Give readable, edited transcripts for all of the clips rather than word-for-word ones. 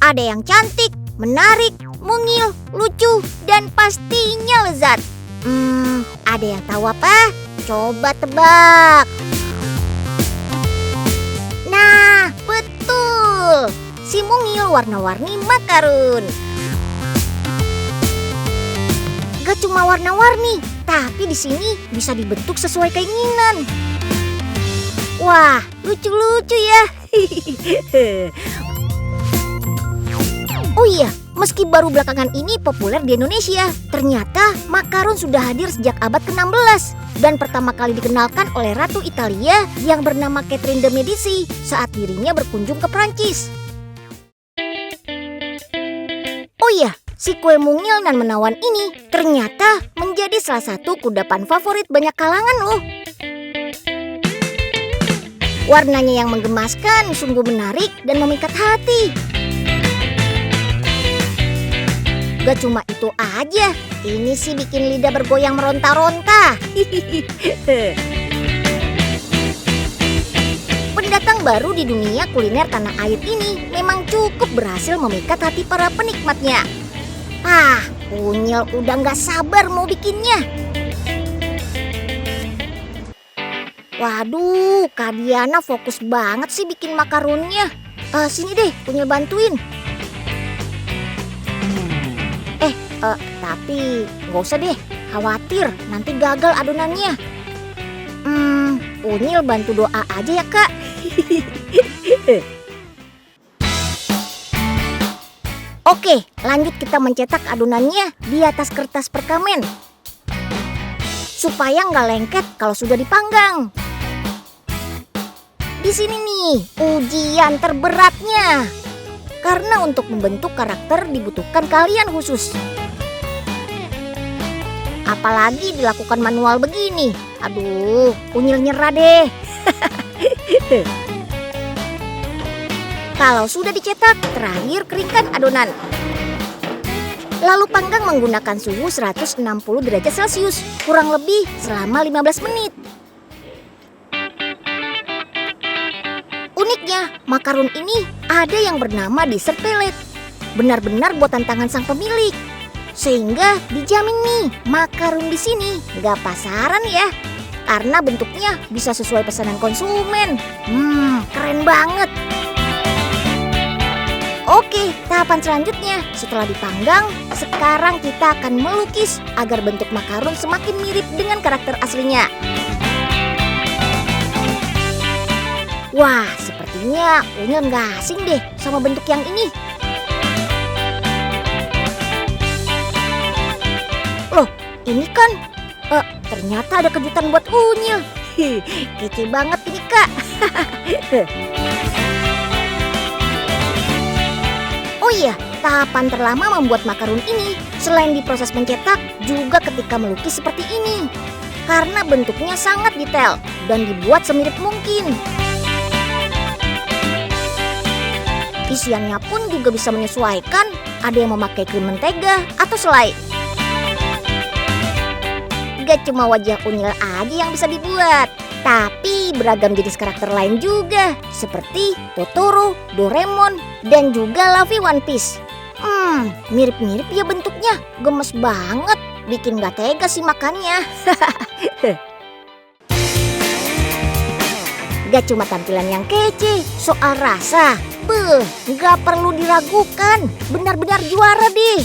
Ada yang cantik, menarik, mungil, lucu, dan pastinya lezat. Ada yang tahu apa? Coba tebak. Nah, betul. Si mungil warna-warni makarun. Gak cuma warna-warni, tapi di sini bisa dibentuk sesuai keinginan. Wah, lucu-lucu ya. Oh iya, meski baru belakangan ini populer di Indonesia, ternyata makarun sudah hadir sejak abad ke-16 dan pertama kali dikenalkan oleh Ratu Italia yang bernama Catherine de Medici saat dirinya berkunjung ke Prancis. Oh iya, si kue mungil nan menawan ini ternyata menjadi salah satu kudapan favorit banyak kalangan loh. Warnanya yang menggemaskan, sungguh menarik dan memikat hati. Gak cuma itu aja, ini sih bikin lidah bergoyang meronta-ronta. Pendatang baru di dunia kuliner tanah air ini memang cukup berhasil memikat hati para penikmatnya. Unyil udah gak sabar mau bikinnya. Waduh, Kak Diana fokus banget sih bikin makarunnya. Sini deh, Unyil bantuin. Tapi gak usah deh, khawatir nanti gagal adonannya. Unyil bantu doa aja ya Kak. Oke, lanjut kita mencetak adonannya di atas kertas perkamen supaya nggak lengket kalau sudah dipanggang. Di sini nih ujian terberatnya, karena untuk membentuk karakter dibutuhkan keahlian khusus. Apalagi dilakukan manual begini. Aduh, Unyil nyerah deh. Kalau sudah dicetak, terakhir keringkan adonan. Lalu panggang menggunakan suhu 160 derajat Celcius, kurang lebih selama 15 menit. Uniknya, makarun ini ada yang bernama dessert pelet. Benar-benar buatan tangan sang pemilik. Sehingga dijamin nih, makarun di sini nggak pasaran ya. Karena bentuknya bisa sesuai pesanan konsumen. Keren banget. Oke, tahapan selanjutnya setelah dipanggang, sekarang kita akan melukis agar bentuk makarun semakin mirip dengan karakter aslinya. Wah, sepertinya Unyil nggak asing deh sama bentuk yang ini. Loh, ini kan ternyata ada kejutan buat Unyil. Kece banget ini Kak. Oh iya, tahapan terlama membuat makarun ini selain di proses mencetak juga ketika melukis seperti ini. Karena bentuknya sangat detail dan dibuat semirip mungkin. Isiannya pun juga bisa menyesuaikan, ada yang memakai krim mentega atau selai. Gak cuma wajah Unyil aja yang bisa dibuat, tapi beragam jenis karakter lain juga, seperti Totoro, Doraemon, dan juga Luffy One Piece. Mirip-mirip ya bentuknya, gemes banget, bikin gak tega sih makannya. Gak cuma tampilan yang kece, soal rasa, gak perlu diragukan, benar-benar juara deh.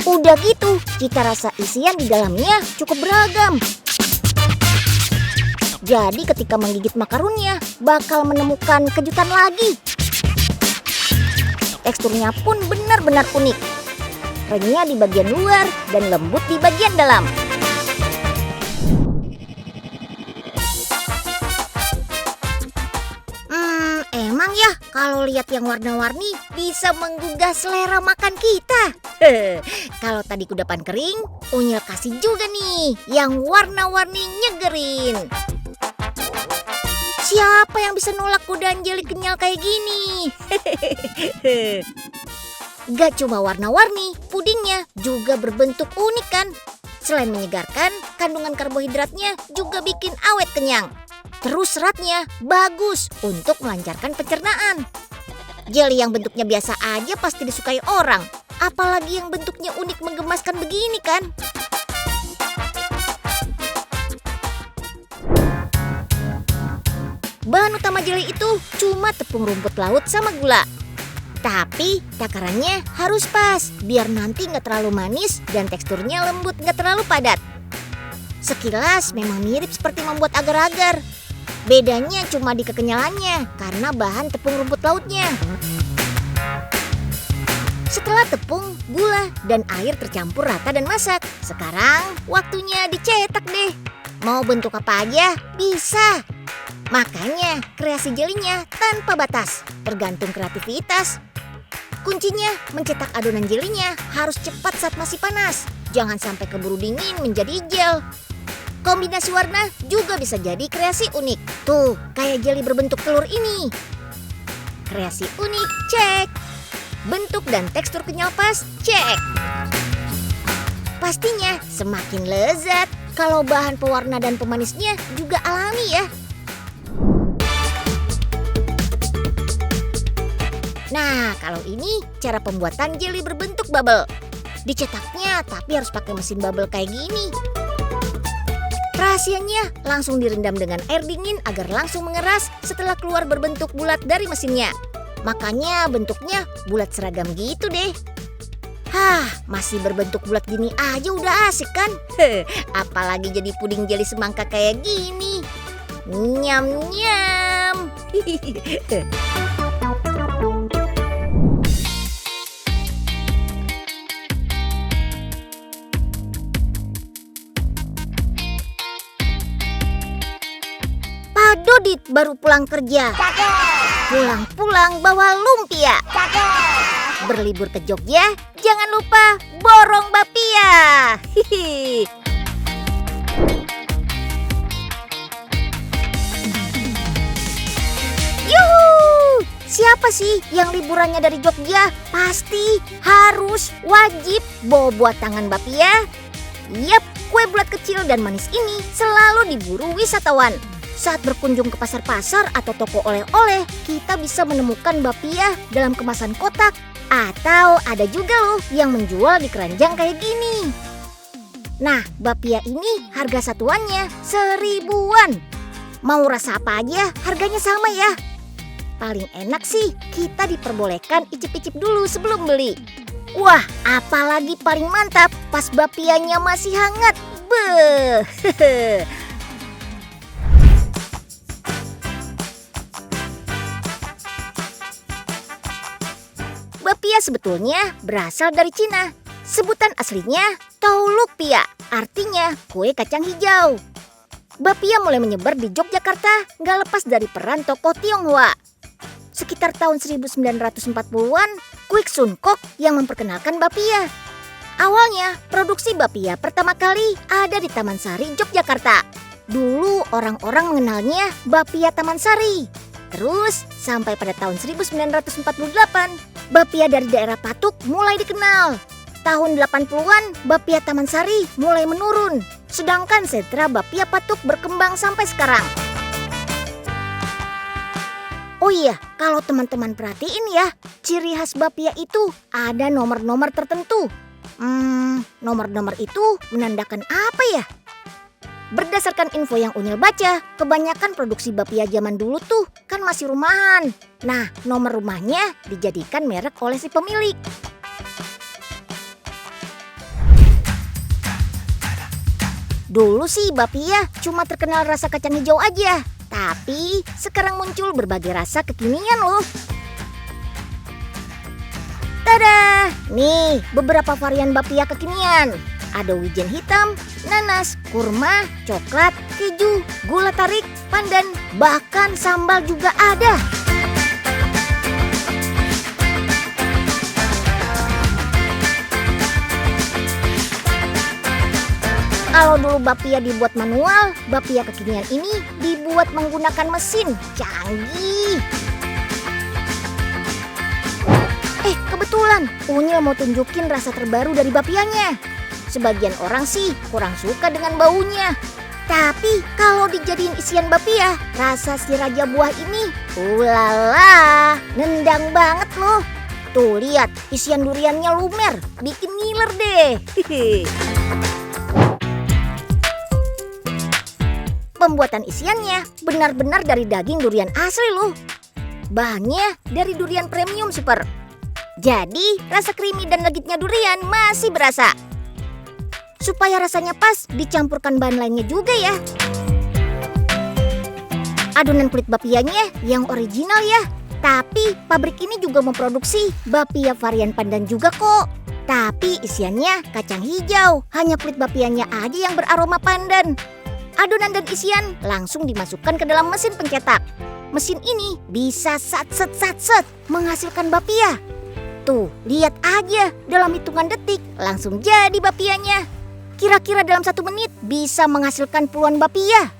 Udah gitu, cita rasa isian di dalamnya cukup beragam. Jadi ketika menggigit makarunnya, bakal menemukan kejutan lagi. Teksturnya pun benar-benar unik. Renyah di bagian luar dan lembut di bagian dalam. Emang ya kalau lihat yang warna-warni bisa menggugah selera makan kita. Kalau tadi kudapan kering, Unyil kasih juga nih yang warna-warni nyegerin. Siapa yang bisa nolak kudapan jeli kenyal kayak gini? Gak cuma warna-warni, pudingnya juga berbentuk unik kan? Selain menyegarkan, kandungan karbohidratnya juga bikin awet kenyang. Terus seratnya bagus untuk melancarkan pencernaan. Jelly yang bentuknya biasa aja pasti disukai orang. Apalagi yang bentuknya unik menggemaskan begini kan? Bahan utama jelly itu cuma tepung rumput laut sama gula. Tapi takarannya harus pas, biar nanti nggak terlalu manis dan teksturnya lembut, nggak terlalu padat. Sekilas memang mirip seperti membuat agar-agar. Bedanya cuma di kekenyalannya karena bahan tepung rumput lautnya. Setelah tepung, gula, dan air tercampur rata dan masak, sekarang waktunya dicetak deh. Mau bentuk apa aja bisa. Makanya kreasi jelinya tanpa batas, tergantung kreativitas. Kuncinya mencetak adonan jelinya harus cepat saat masih panas. Jangan sampai keburu dingin menjadi gel. Kombinasi warna juga bisa jadi kreasi unik. Tuh, kayak jeli berbentuk telur ini. Kreasi unik, cek. Bentuk dan tekstur kenyal pas, cek. Pastinya semakin lezat kalau bahan pewarna dan pemanisnya juga alami ya. Nah, kalau ini cara pembuatan jeli berbentuk bubble. Dicetaknya tapi harus pakai mesin bubble kayak gini. Rahasianya langsung direndam dengan air dingin agar langsung mengeras setelah keluar berbentuk bulat dari mesinnya. Makanya bentuknya bulat seragam gitu deh. Masih berbentuk bulat gini aja udah asik kan? Apalagi jadi puding jeli semangka kayak gini. Nyam-nyam. Dodit baru pulang kerja. Pulang-pulang bawa lumpia. Berlibur ke Jogja, jangan lupa borong bapia. Yuhu! Siapa sih yang liburannya dari Jogja? Pasti harus wajib bawa buat tangan bapia. Yap, kue bulat kecil dan manis ini selalu diburu wisatawan. Saat berkunjung ke pasar-pasar atau toko oleh-oleh, kita bisa menemukan bapia dalam kemasan kotak. Atau ada juga loh yang menjual di keranjang kayak gini. Nah, bapia ini harga satuannya 1.000-an. Mau rasa apa aja, harganya sama ya. Paling enak sih, kita diperbolehkan icip-icip dulu sebelum beli. Wah, apalagi paling mantap pas bapianya masih hangat. Beuh. Bapia sebetulnya berasal dari Cina. Sebutan aslinya Taulukpia, artinya kue kacang hijau. Bapia mulai menyebar di Yogyakarta nggak lepas dari peran tokoh Tionghoa. Sekitar tahun 1940-an, Kwik Sun Kok yang memperkenalkan bapia. Awalnya, produksi bapia pertama kali ada di Taman Sari, Yogyakarta. Dulu orang-orang mengenalnya bapia Taman Sari. Terus, sampai pada tahun 1948, bapia dari daerah Patuk mulai dikenal. Tahun 80-an, bapia Taman Sari mulai menurun. Sedangkan sentra bapia Patuk berkembang sampai sekarang. Oh iya, kalau teman-teman perhatiin ya, ciri khas bapia itu ada nomor-nomor tertentu. Nomor-nomor itu menandakan apa ya? Berdasarkan info yang Unyil baca, kebanyakan produksi bapia zaman dulu tuh kan masih rumahan. Nah, nomor rumahnya dijadikan merek oleh si pemilik. Dulu sih bapia cuma terkenal rasa kacang hijau aja. Tapi sekarang muncul berbagai rasa kekinian loh. Tada! Nih beberapa varian bapia kekinian. Ada wijen hitam, nanas, kurma, coklat, keju, gula tarik, pandan, bahkan sambal juga ada. Kalau dulu bapia dibuat manual, bapia kekinian ini dibuat menggunakan mesin canggih. Kebetulan Unyil mau tunjukin rasa terbaru dari bapianya. Sebagian orang sih kurang suka dengan baunya. Tapi kalau dijadiin isian bapia, rasa si raja buah ini, ulala, nendang banget loh. Tuh lihat, isian duriannya lumer, bikin ngiler deh. Pembuatan isiannya benar-benar dari daging durian asli loh. Bahannya dari durian premium super. Jadi rasa creamy dan legitnya durian masih berasa. Supaya rasanya pas, dicampurkan bahan lainnya juga ya. Adonan kulit bapianya yang original ya. Tapi pabrik ini juga memproduksi bapia varian pandan juga kok. Tapi isiannya kacang hijau, hanya kulit bapianya aja yang beraroma pandan. Adonan dan isian langsung dimasukkan ke dalam mesin pencetak. Mesin ini bisa sat-set menghasilkan bapia. Tuh, lihat aja, dalam hitungan detik langsung jadi bapianya. Kira-kira dalam 1 menit bisa menghasilkan puluhan bapia.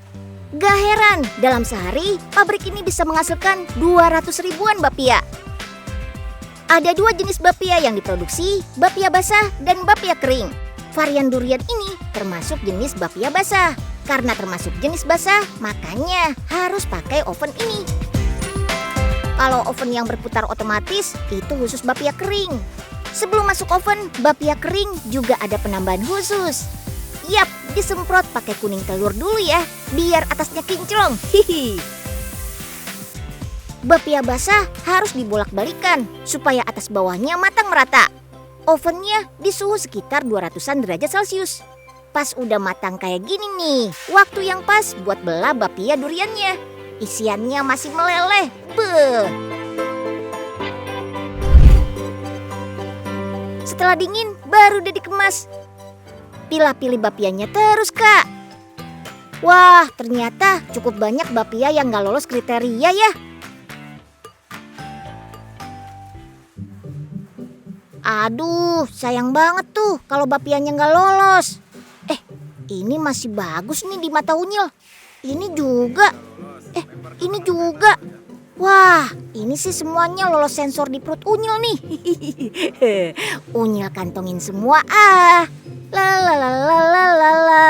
Gak heran, dalam sehari pabrik ini bisa menghasilkan 200 ribuan bapia. Ada 2 jenis bapia yang diproduksi, bapia basah dan bapia kering. Varian durian ini termasuk jenis bapia basah. Karena termasuk jenis basah, makanya harus pakai oven ini. Kalau oven yang berputar otomatis, itu khusus bapia kering. Sebelum masuk oven, bapia kering juga ada penambahan khusus. Yap, disemprot pakai kuning telur dulu ya, biar atasnya kinclong. Hihi. Bapia basah harus dibolak-balikan supaya atas bawahnya matang merata. Ovennya di suhu sekitar 200-an derajat Celcius. Pas udah matang kayak gini nih, waktu yang pas buat belah bapia duriannya. Isiannya masih meleleh. Beuh. Setelah dingin, baru udah dikemas. Pilih-pilih bapianya terus, Kak. Wah, ternyata cukup banyak bapia yang gak lolos kriteria ya. Aduh, sayang banget tuh kalau bapianya gak lolos. Ini masih bagus nih di mata Unyil. Ini juga. Ini juga. Wah, ini sih semuanya lolos sensor di perut Unyil nih. Unyil kantongin semua ah. La la la la la la la.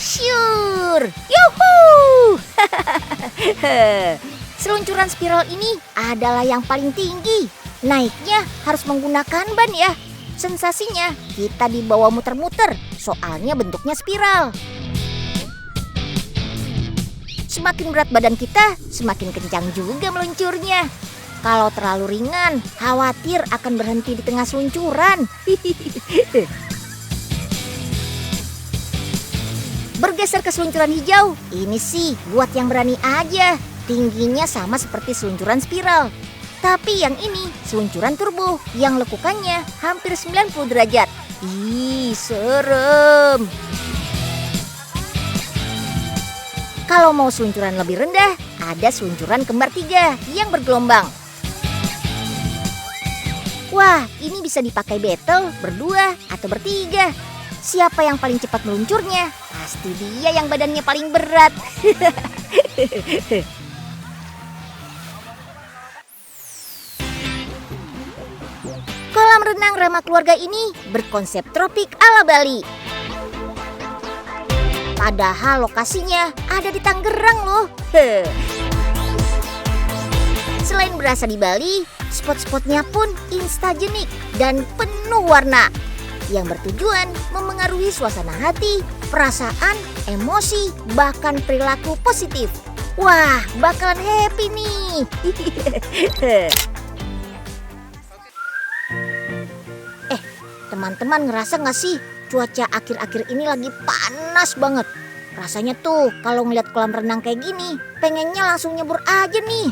Syur. Yuhuu. Seluncuran spiral ini adalah yang paling tinggi. Naiknya harus menggunakan ban ya. Sensasinya kita dibawa muter-muter, soalnya bentuknya spiral. Semakin berat badan kita, semakin kencang juga meluncurnya. Kalau terlalu ringan, khawatir akan berhenti di tengah seluncuran. Bergeser ke seluncuran hijau, ini sih buat yang berani aja. Tingginya sama seperti seluncuran spiral. Tapi yang ini seluncuran turbo yang lekukannya hampir 90 derajat. Ih, serem. Kalau mau seluncuran lebih rendah, ada seluncuran kembar 3 yang bergelombang. Wah, ini bisa dipakai battle berdua atau bertiga. Siapa yang paling cepat meluncurnya, pasti dia yang badannya paling berat. Kolam renang ramah keluarga ini berkonsep tropik ala Bali. Padahal lokasinya ada di Tangerang loh. Selain berasa di Bali, spot-spotnya pun instagenik dan penuh warna yang bertujuan memengaruhi suasana hati, perasaan, emosi, bahkan perilaku positif. Wah, bakalan happy nih. Teman-teman ngerasa gak sih cuaca akhir-akhir ini lagi panas banget? Rasanya tuh kalau ngeliat kolam renang kayak gini, pengennya langsung nyebur aja nih.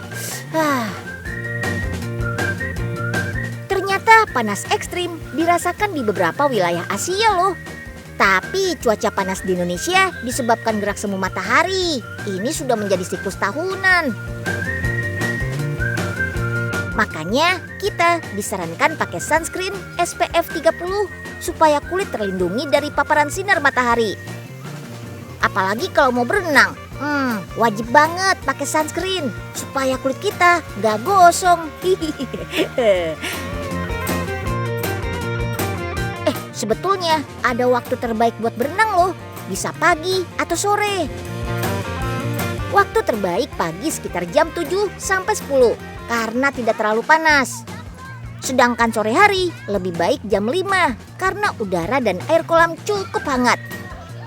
Ternyata panas ekstrim dirasakan di beberapa wilayah Asia loh. Tapi cuaca panas di Indonesia disebabkan gerak semu matahari. Ini sudah menjadi siklus tahunan. Makanya kita disarankan pakai sunscreen SPF 30 supaya kulit terlindungi dari paparan sinar matahari. Apalagi kalau mau berenang, Wajib banget pakai sunscreen supaya kulit kita nggak gosong. Sebetulnya ada waktu terbaik buat berenang loh. Bisa pagi atau sore. Waktu terbaik pagi sekitar jam 7 sampai 10 karena tidak terlalu panas. Sedangkan sore hari lebih baik jam 5 karena udara dan air kolam cukup hangat.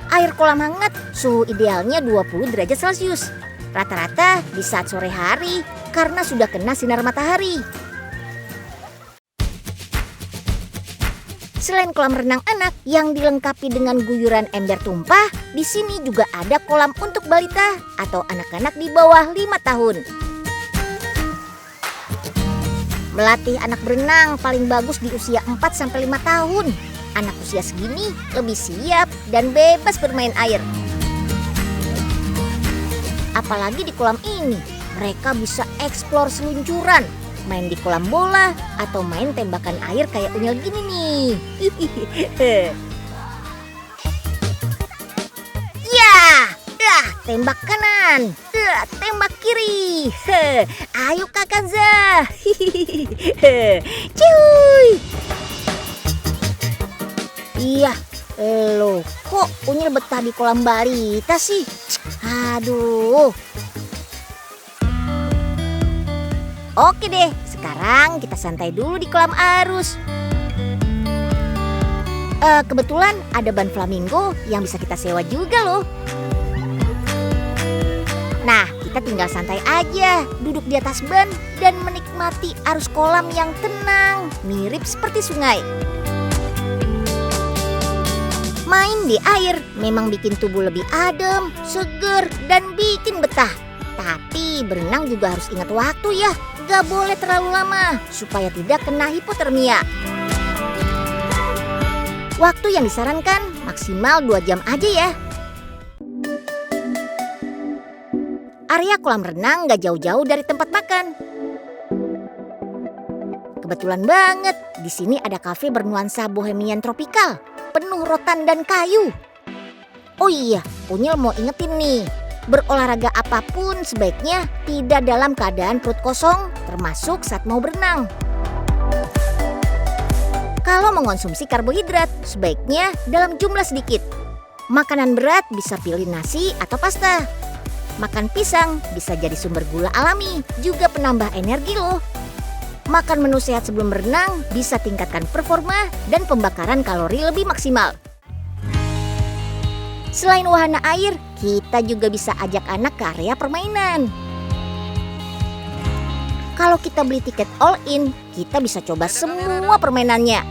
Air kolam hangat suhu idealnya 20 derajat Celcius. Rata-rata di saat sore hari karena sudah kena sinar matahari. Selain kolam renang anak yang dilengkapi dengan guyuran ember tumpah, di sini juga ada kolam untuk balita atau anak-anak di bawah 5 tahun. Melatih anak berenang paling bagus di usia 4-5 tahun. Anak usia segini lebih siap dan bebas bermain air. Apalagi di kolam ini, mereka bisa eksplor seluncuran, main di kolam bola, atau main tembakan air kayak Unyil gini nih. Tembak kanan, tembak kiri. Ayo Kak Kanza. Cuy. Iya, loh kok Unyil betah di kolam balita sih? Aduh. Oke deh, sekarang kita santai dulu di kolam arus. Kebetulan ada ban flamingo yang bisa kita sewa juga loh. Nah, kita tinggal santai aja, duduk di atas ban dan menikmati arus kolam yang tenang, mirip seperti sungai. Main di air memang bikin tubuh lebih adem, seger, dan bikin betah. Tapi berenang juga harus ingat waktu ya, gak boleh terlalu lama supaya tidak kena hipotermia. Waktu yang disarankan maksimal 2 jam aja ya. Area kolam renang gak jauh-jauh dari tempat makan. Kebetulan banget, di sini ada kafe bernuansa bohemian tropikal, penuh rotan dan kayu. Oh iya, Unyil mau ingetin nih, berolahraga apapun sebaiknya tidak dalam keadaan perut kosong, termasuk saat mau berenang. Kalau mengonsumsi karbohidrat, sebaiknya dalam jumlah sedikit. Makanan berat bisa pilih nasi atau pasta. Makan pisang bisa jadi sumber gula alami, juga penambah energi loh. Makan menu sehat sebelum berenang bisa tingkatkan performa dan pembakaran kalori lebih maksimal. Selain wahana air, kita juga bisa ajak anak ke area permainan. Kalau kita beli tiket all in, kita bisa coba semua permainannya.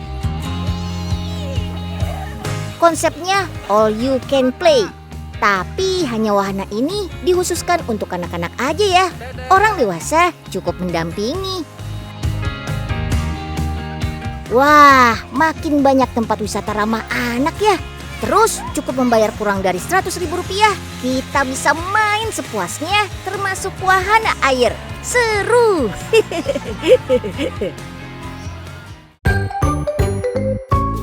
Konsepnya all you can play. Tapi hanya wahana ini dikhususkan untuk anak-anak aja ya. Orang dewasa cukup mendampingi. Wah, makin banyak tempat wisata ramah anak ya. Terus cukup membayar kurang dari Rp100.000. Kita bisa main sepuasnya termasuk wahana air. Seru.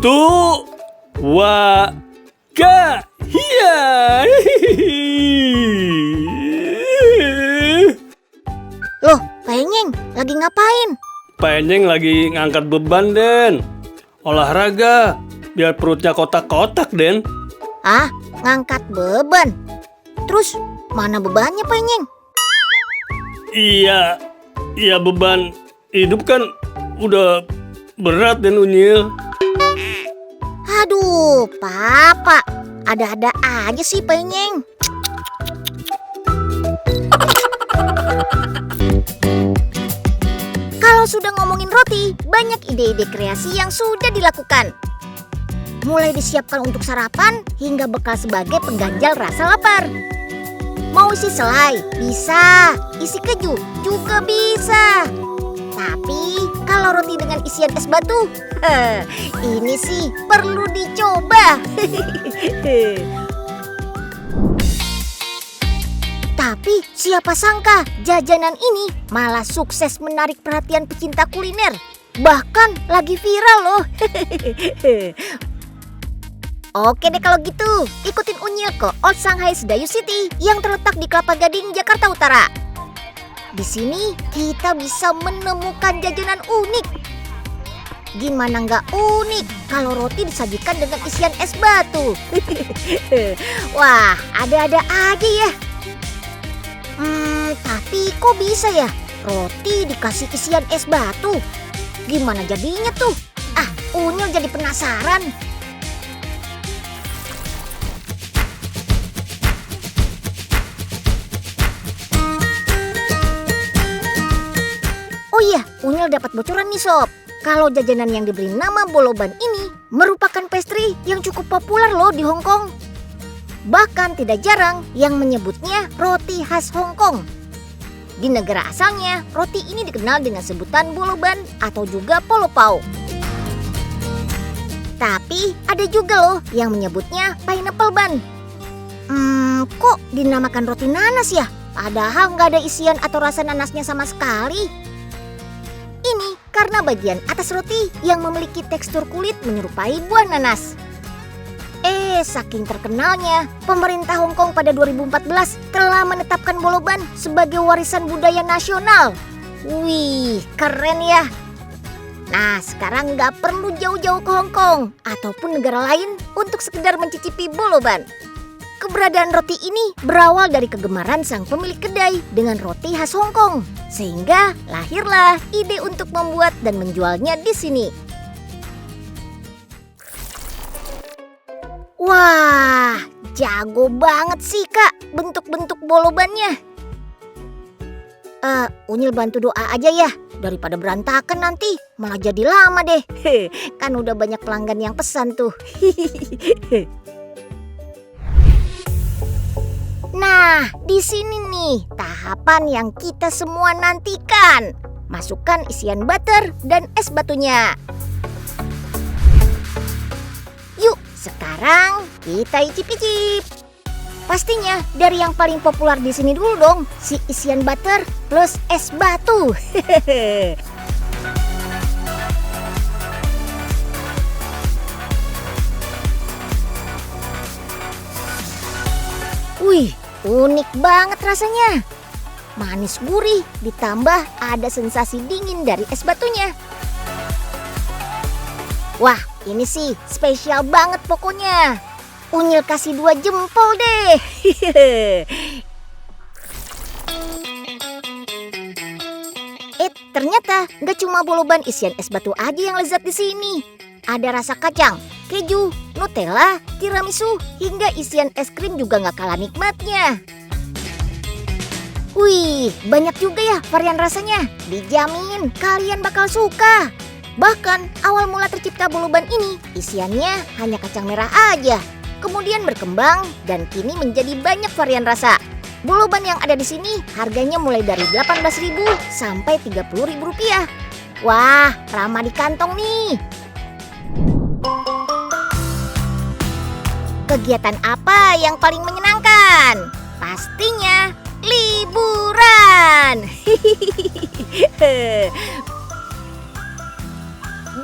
Tuh, Kak, iya. Loh, Penyeng, lagi ngapain? Penyeng lagi ngangkat beban, Den. Olahraga, biar perutnya kotak-kotak, Den. Ah, ngangkat beban? Terus, mana bebannya Penyeng? Iya beban hidup kan udah berat, Den Unyil. Aduh, Papa, ada-ada aja sih Penyeng. Kalau sudah ngomongin roti, banyak ide-ide kreasi yang sudah dilakukan. Mulai disiapkan untuk sarapan hingga bekal sebagai pengganjal rasa lapar. Mau isi selai? Bisa. Isi keju? Juga bisa. Tapi kalau roti dengan isian es batu, ini sih perlu dicoba. Tapi siapa sangka jajanan ini malah sukses menarik perhatian pecinta kuliner. Bahkan lagi viral loh. Oke deh kalau gitu, ikutin Unyil ke Old Shanghai Sedayu City yang terletak di Kelapa Gading, Jakarta Utara. Di sini kita bisa menemukan jajanan unik. Gimana nggak unik kalau roti disajikan dengan isian es batu? Wah, ada-ada aja ya. Tapi kok bisa ya roti dikasih isian es batu? Gimana jadinya tuh? Unyil jadi penasaran. Oh iya, Unyil dapat bocoran nih sob. Kalau jajanan yang diberi nama boloban ini merupakan pastry yang cukup populer loh di Hong Kong. Bahkan tidak jarang yang menyebutnya roti khas Hong Kong. Di negara asalnya, roti ini dikenal dengan sebutan boloban atau juga polo pau. Tapi ada juga loh yang menyebutnya pineapple bun. Kok dinamakan roti nanas ya? Padahal nggak ada isian atau rasa nanasnya sama sekali. Ini karena bagian atas roti yang memiliki tekstur kulit menyerupai buah nanas. Saking terkenalnya, pemerintah Hong Kong pada 2014 telah menetapkan boloban sebagai warisan budaya nasional. Wih, keren ya. Nah, sekarang nggak perlu jauh-jauh ke Hong Kong ataupun negara lain untuk sekedar mencicipi boloban. Keberadaan roti ini berawal dari kegemaran sang pemilik kedai dengan roti khas Hong Kong, sehingga lahirlah ide untuk membuat dan menjualnya di sini. Wah, jago banget sih Kak bentuk-bentuk bolobannya. Unyil bantu doa aja ya, daripada berantakan nanti malah jadi lama deh. Kan udah banyak pelanggan yang pesan tuh. Nah, di sini nih tahapan yang kita semua nantikan. Masukkan isian butter dan es batunya. Yuk, sekarang kita icip-icip. Pastinya dari yang paling populer di sini dulu dong, si isian butter plus es batu. Wih, unik banget rasanya. Manis gurih ditambah ada sensasi dingin dari es batunya. Wah, ini sih spesial banget pokoknya. Unyil kasih 2 jempol deh. Ternyata nggak cuma boloban isian es batu aja yang lezat di sini. Ada rasa kacang, keju, Nutella, tiramisu, hingga isian es krim juga nggak kalah nikmatnya. Wih, banyak juga ya varian rasanya. Dijamin kalian bakal suka. Bahkan awal mula tercipta boloban ini, isiannya hanya kacang merah aja. Kemudian berkembang dan kini menjadi banyak varian rasa. Boloban yang ada di sini harganya mulai dari 18.000 sampai 30.000 rupiah. Wah, ramah di kantong nih. Kegiatan apa yang paling menyenangkan? Pastinya liburan.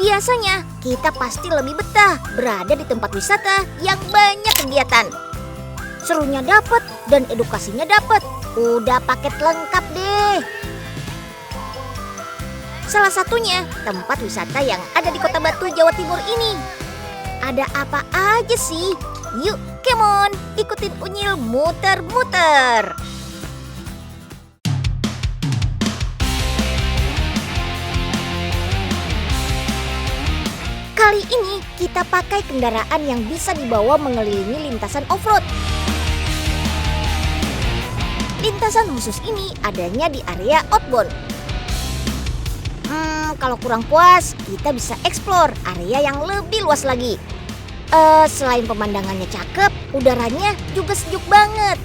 Biasanya kita pasti lebih betah berada di tempat wisata yang banyak kegiatan. Serunya dapat dan edukasinya dapat. Udah paket lengkap deh. Salah satunya tempat wisata yang ada di Kota Batu, Jawa Timur ini. Ada apa aja sih? Yuk, come on, ikutin Unyil muter-muter. Kali ini kita pakai kendaraan yang bisa dibawa mengelilingi lintasan off-road. Lintasan khusus ini adanya di area outbound. Kalau kurang puas, kita bisa explore area yang lebih luas lagi. Selain pemandangannya cakep, udaranya juga sejuk banget.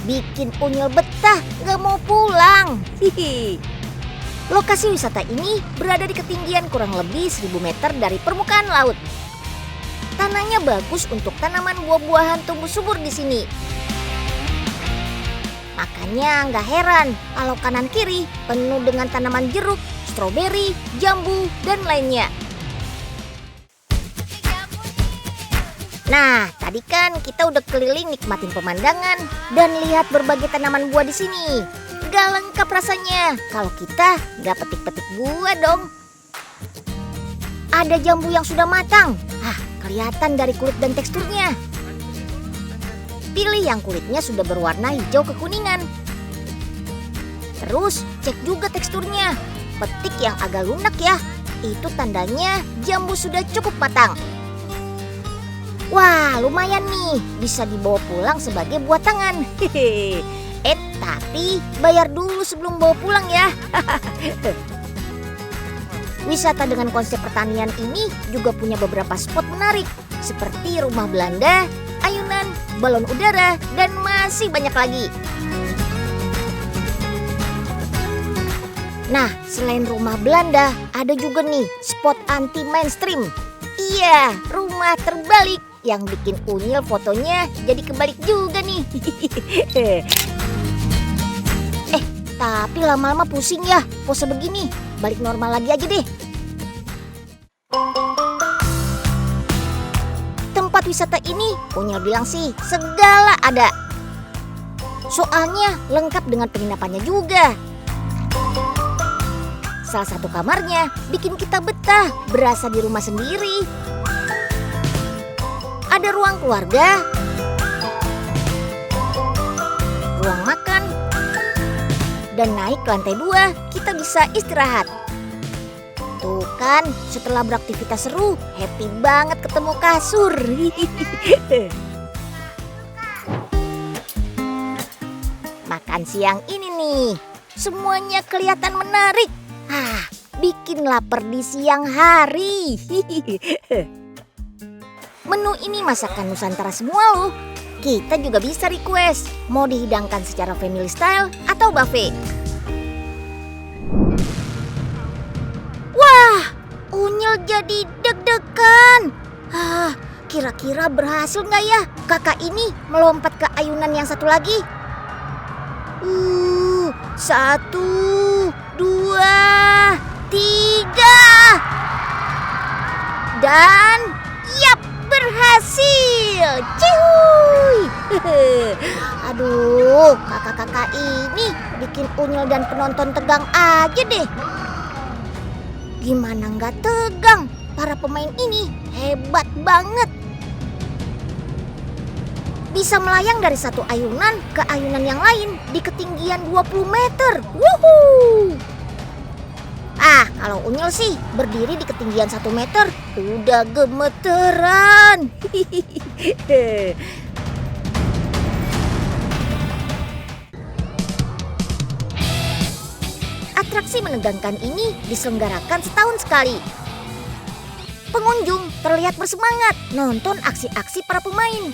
Bikin Unyil betah, gak mau pulang. Hihi. Lokasi wisata ini berada di ketinggian kurang lebih 1.000 meter dari permukaan laut. Tanahnya bagus untuk tanaman buah-buahan tumbuh subur di sini. Makanya nggak heran kalau kanan kiri penuh dengan tanaman jeruk, stroberi, jambu, dan lainnya. Nah, tadi kan kita udah keliling nikmatin pemandangan dan lihat berbagai tanaman buah di sini. Gak lengkap rasanya kalau kita gak petik-petik buah dong. Ada jambu yang sudah matang. Kelihatan dari kulit dan teksturnya. Pilih yang kulitnya sudah berwarna hijau kekuningan. Terus cek juga teksturnya. Petik yang agak lunak ya. Itu tandanya jambu sudah cukup matang. Wah, lumayan nih, bisa dibawa pulang sebagai buah tangan. Tapi bayar dulu sebelum bawa pulang ya. Wisata dengan konsep pertanian ini juga punya beberapa spot menarik, seperti rumah Belanda, ayunan, balon udara, dan masih banyak lagi. Nah, selain rumah Belanda, ada juga nih spot anti mainstream. Iya, rumah terbalik yang bikin Unyil fotonya jadi kebalik juga nih. Tapi lama-lama pusing ya pose begini. Balik normal lagi aja deh. Tempat wisata ini Unyil bilang sih segala ada. Soalnya lengkap dengan penginapannya juga. Salah satu kamarnya bikin kita betah, berasa di rumah sendiri. Ada ruang keluarga, ruang makan, dan naik ke lantai 2 kita bisa istirahat. Tuh kan, setelah beraktivitas seru, happy banget ketemu kasur. Makan siang ini nih, semuanya kelihatan menarik. Bikin lapar di siang hari. Menu ini masakan Nusantara semua loh. Kita juga bisa request mau dihidangkan secara family style atau buffet. Wah, Unyil jadi deg-degan. Kira-kira berhasil nggak ya kakak ini melompat ke ayunan yang satu lagi? 1, 2, 3. Dan yap, berhasil. Cihuy. Aduh, kakak-kakak ini bikin Unyil dan penonton tegang aja deh. Gimana nggak tegang? Para pemain ini hebat banget. Bisa melayang dari satu ayunan ke ayunan yang lain di ketinggian 20 meter. Wuhuu! Kalau Unyil sih berdiri di ketinggian 1 meter udah gemeteran. Atraksi menegangkan ini diselenggarakan setahun sekali. Pengunjung terlihat bersemangat nonton aksi-aksi para pemain.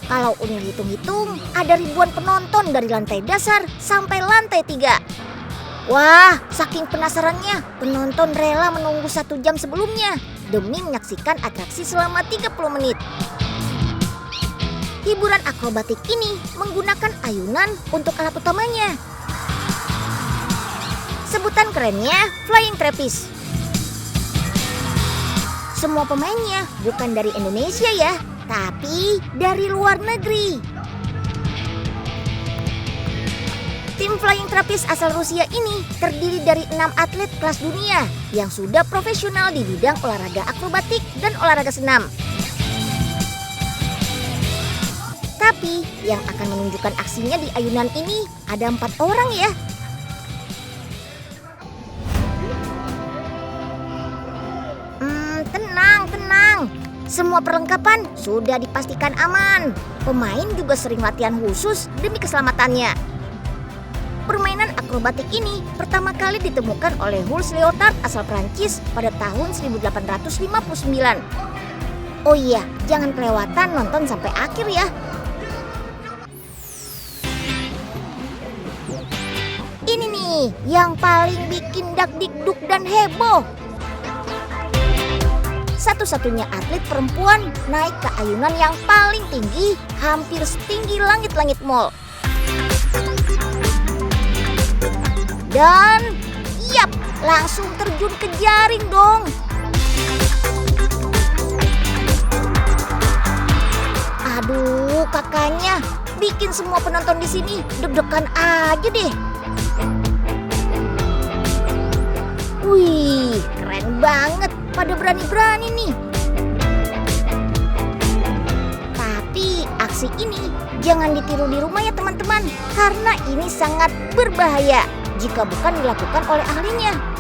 Kalau Unyil hitung-hitung, ada ribuan penonton dari lantai dasar sampai lantai 3. Wah, saking penasarannya, penonton rela menunggu 1 jam sebelumnya demi menyaksikan atraksi selama 30 menit. Hiburan akrobatik ini menggunakan ayunan untuk alat utamanya. Sebutan kerennya Flying Trapeze. Semua pemainnya bukan dari Indonesia ya, tapi dari luar negeri. Tim Flying Trapeze asal Rusia ini terdiri dari 6 atlet kelas dunia yang sudah profesional di bidang olahraga akrobatik dan olahraga senam. Tapi yang akan menunjukkan aksinya di ayunan ini ada 4 orang ya. Tenang. Semua perlengkapan sudah dipastikan aman. Pemain juga sering latihan khusus demi keselamatannya. Permainan akrobatik ini pertama kali ditemukan oleh Jules Léotard asal Prancis pada tahun 1859. Oh iya, jangan kelewatan nonton sampai akhir ya. Ini nih yang paling bikin dakdikduk dan heboh. Satu-satunya atlet perempuan naik ke ayunan yang paling tinggi, hampir setinggi langit-langit mall. Dan yap, langsung terjun ke jaring dong. bikin semua penonton di sini deg-degan aja deh. Wih, keren banget. Pada berani-berani nih. Tapi aksi ini jangan ditiru di rumah ya teman-teman, karena ini sangat berbahaya jika bukan dilakukan oleh ahlinya.